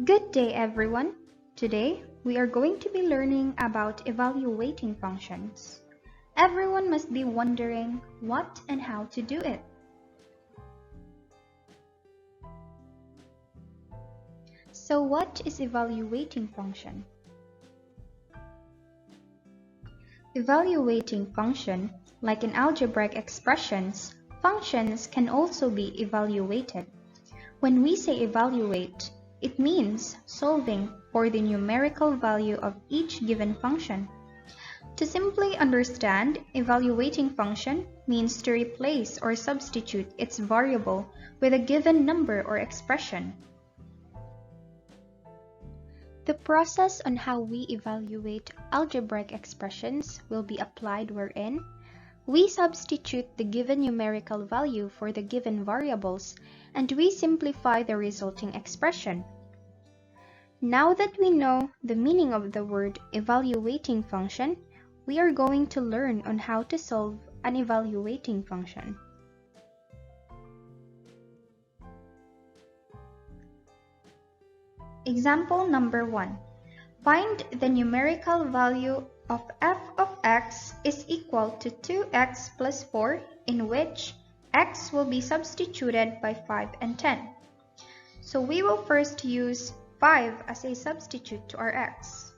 Good day, everyone. Today, we are going to be learning about evaluating functions. Everyone must be wondering what and how to do it. So what is evaluating function? Evaluating function, like in algebraic expressions, functions can also be evaluated. When we say evaluate, it means solving for the numerical value of each given function. To simply understand, evaluating function means to replace or substitute its variable with a given number or expression. The process on how we evaluate algebraic expressions will be applied wherein we substitute the given numerical value for the given variables and we simplify the resulting expression. Now that we know the meaning of the word evaluating function, we are going to learn on how to solve an evaluating function. Example number 1. Find the numerical value of f of x is equal to 2x plus 4, in which x will be substituted by 5 and 10. So we will first use 5 as a substitute to our x.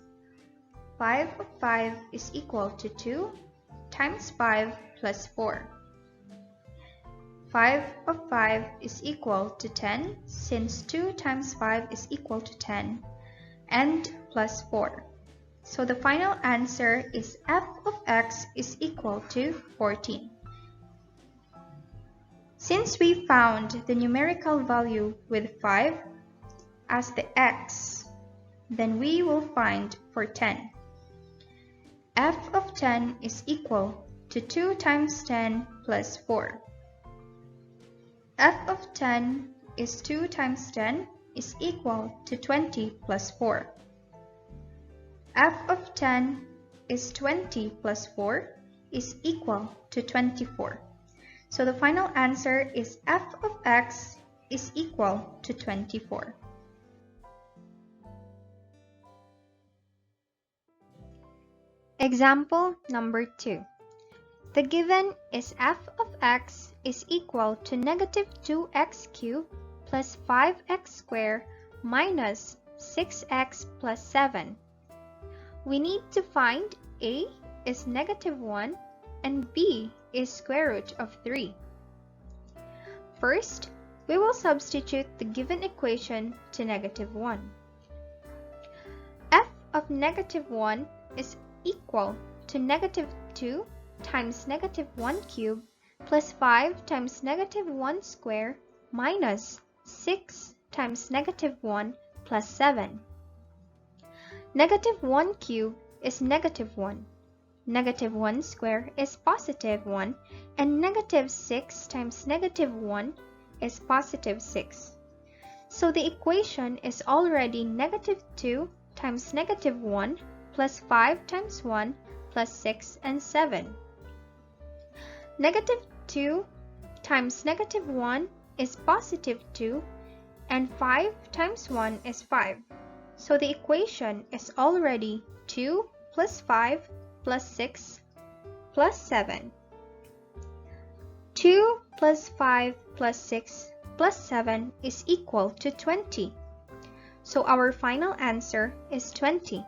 5 of 5 is equal to 2 times 5 plus 4. 5 of 5 is equal to 10, since 2 times 5 is equal to 10, and plus 4. So the final answer is f of x is equal to 14. Since we found the numerical value with 5 as the x, then we will find for 10. F of 10 is equal to 2 times 10 plus 4. F of 10 is 2 times 10 is equal to 20 plus 4. F of 10 is 20 plus 4 is equal to 24. So the final answer is f of x is equal to 24. Example number 2. The given is f of x is equal to negative 2x cubed plus 5x squared minus 6x plus 7. We need to find a is negative 1 and b is square root of 3. First, we will substitute the given equation to negative 1. F of negative 1 is equal to negative 2 times negative 1 cubed plus 5 times negative 1 squared minus 6 times negative 1 plus 7. Negative 1 cubed is negative 1. Negative 1 squared is positive 1, and negative 6 times negative 1 is positive 6. So the equation is already negative 2 times negative 1 plus 5 times 1 plus 6 and 7. Negative 2 times negative 1 is positive 2, and 5 times 1 is 5. So the equation is already 2 plus 5 plus 6 plus 7. 2 plus 5 plus 6 plus 7 is equal to 20. So our final answer is 20.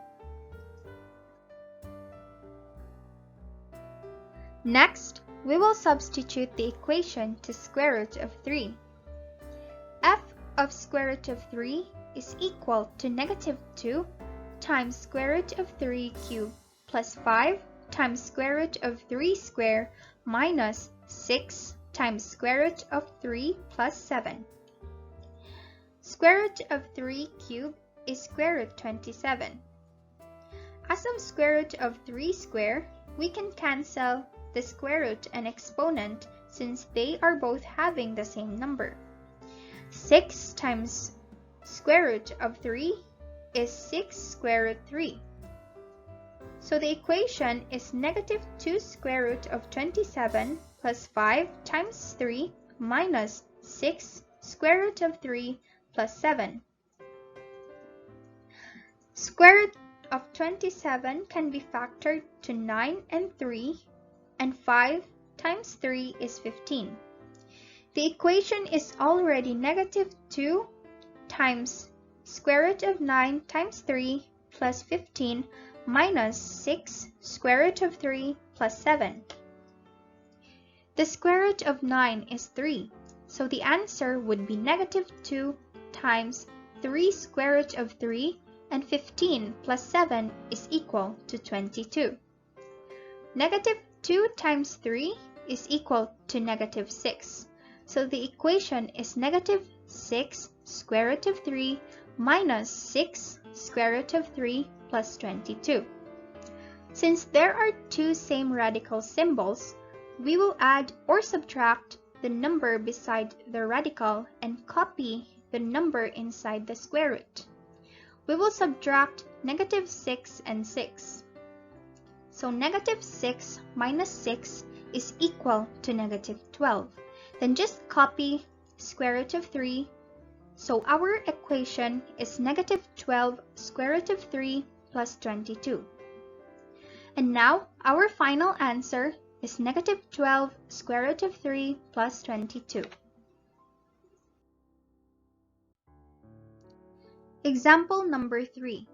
Next, we will substitute the equation to square root of 3. F of square root of 3 is equal to negative 2 times square root of 3 cubed plus 5 times square root of 3 squared minus 6 times square root of 3 plus 7. Square root of 3 cubed is square root 27. As of square root of 3 squared, we can cancel the square root and exponent since they are both having the same number. 6 times square root of 3 is 6 square root 3. So the equation is negative 2 square root of 27 plus 5 times 3 minus 6 square root of 3 plus 7. Square root of 27 can be factored to 9 and 3, and 5 times 3 is 15. The equation is already negative 2 times square root of 9 times 3 plus 15 minus 6 square root of 3 plus 7. The square root of 9 is 3, so the answer would be negative 2 times 3 square root of 3, and 15 plus 7 is equal to 22. Negative 2 times 3 is equal to negative 6. So the equation is negative 6 square root of 3 minus 6 square root of 3 plus 22. Since there are two same radical symbols, we will add or subtract the number beside the radical and copy the number inside the square root. We will subtract negative 6 and 6. So negative 6 minus 6 is equal to negative 12. Then just copy square root of 3. So our equation is negative 12 square root of 3 plus 22. And now our final answer is negative 12 square root of 3 plus 22. Example number 3.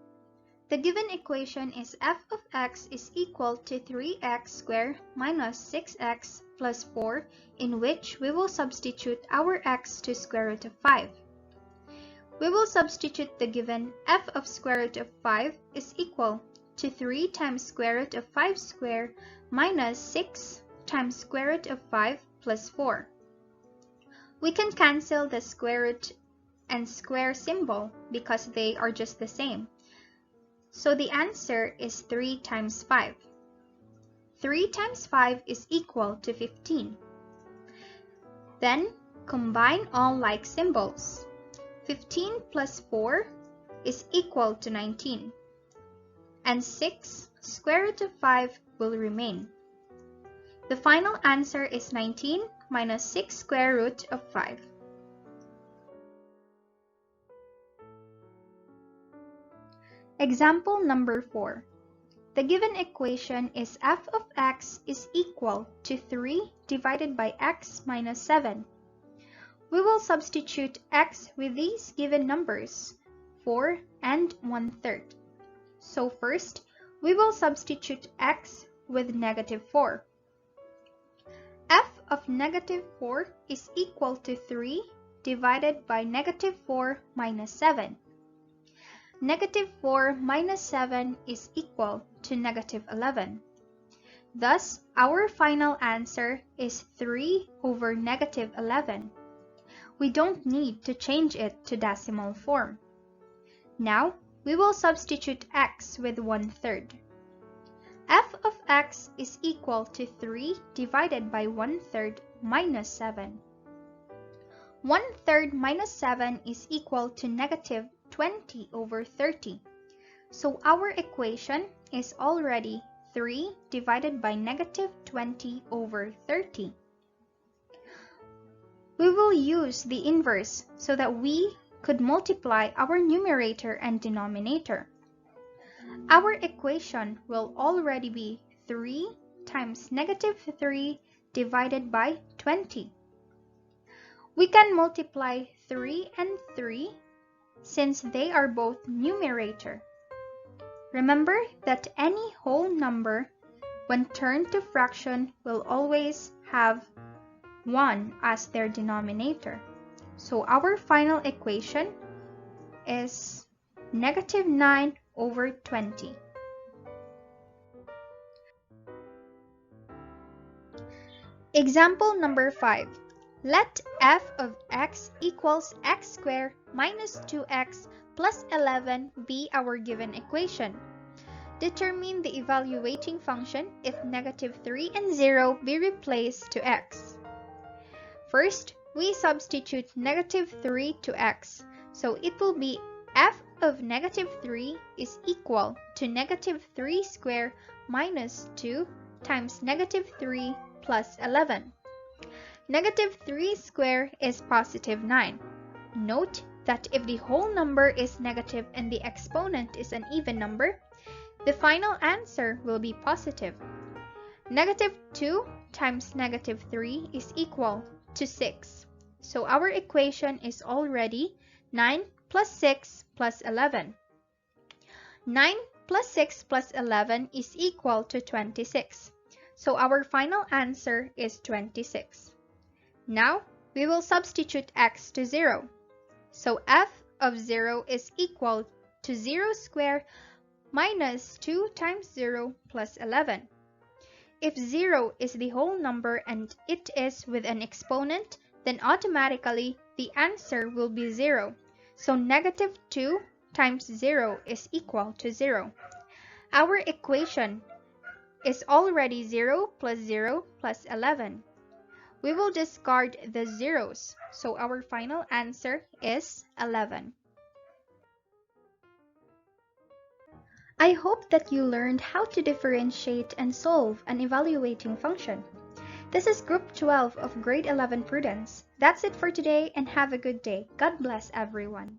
The given equation is f of x is equal to 3x squared minus 6x plus 4, in which we will substitute our x to square root of 5. We will substitute the given f of square root of 5 is equal to 3 times square root of 5 squared minus 6 times square root of 5 plus 4. We can cancel the square root and square symbol because they are just the same. So the answer is 3 times 5. 3 times 5 is equal to 15. Then combine all like symbols. 15 plus 4 is equal to 19. And 6 square root of 5 will remain. The final answer is 19 minus 6 square root of 5. Example number 4. The given equation is f of x is equal to 3 divided by x minus 7. We will substitute x with these given numbers, 4 and 1/3. So first, we will substitute x with negative 4. F of negative 4 is equal to 3 divided by negative 4 minus 7. Negative 4 minus 7 is equal to negative 11. Thus, our final answer is 3 over negative 11. We don't need to change it to decimal form. Now, we will substitute x with 1/3. F of x is equal to 3 divided by 1/3 minus 7. 1/3 minus 7 is equal to negative 20 over 30. So our equation is already 3 divided by negative 20 over 30. We will use the inverse so that we could multiply our numerator and denominator. Our equation will already be 3 times negative 3 divided by 20. We can multiply 3 and 3 since they are both numerator. Remember that any whole number, when turned to fraction, will always have 1 as their denominator. So our final equation is negative 9 over 20. Example number 5. Let f of x equals x squared minus 2x plus 11 be our given equation. Determine the evaluating function if negative 3 and 0 be replaced to x. First, we substitute negative 3 to x, so it will be f of negative 3 is equal to negative 3 squared minus 2 times negative 3 plus 11. Negative 3 squared is positive 9. Note that if the whole number is negative and the exponent is an even number, the final answer will be positive. Negative 2 times negative 3 is equal to 6. So our equation is already 9 plus 6 plus 11. 9 plus 6 plus 11 is equal to 26. So our final answer is 26. Now, we will substitute x to 0. So f of 0 is equal to 0 squared minus 2 times 0 plus 11. If 0 is the whole number and it is with an exponent, then automatically the answer will be 0. So negative 2 times 0 is equal to 0. Our equation is already 0 plus 0 plus 11. We will discard the zeros, so our final answer is 11. I hope that you learned how to differentiate and solve an evaluating function. This is Group 12 of Grade 11 Prudence. That's it for today and have a good day. God bless everyone.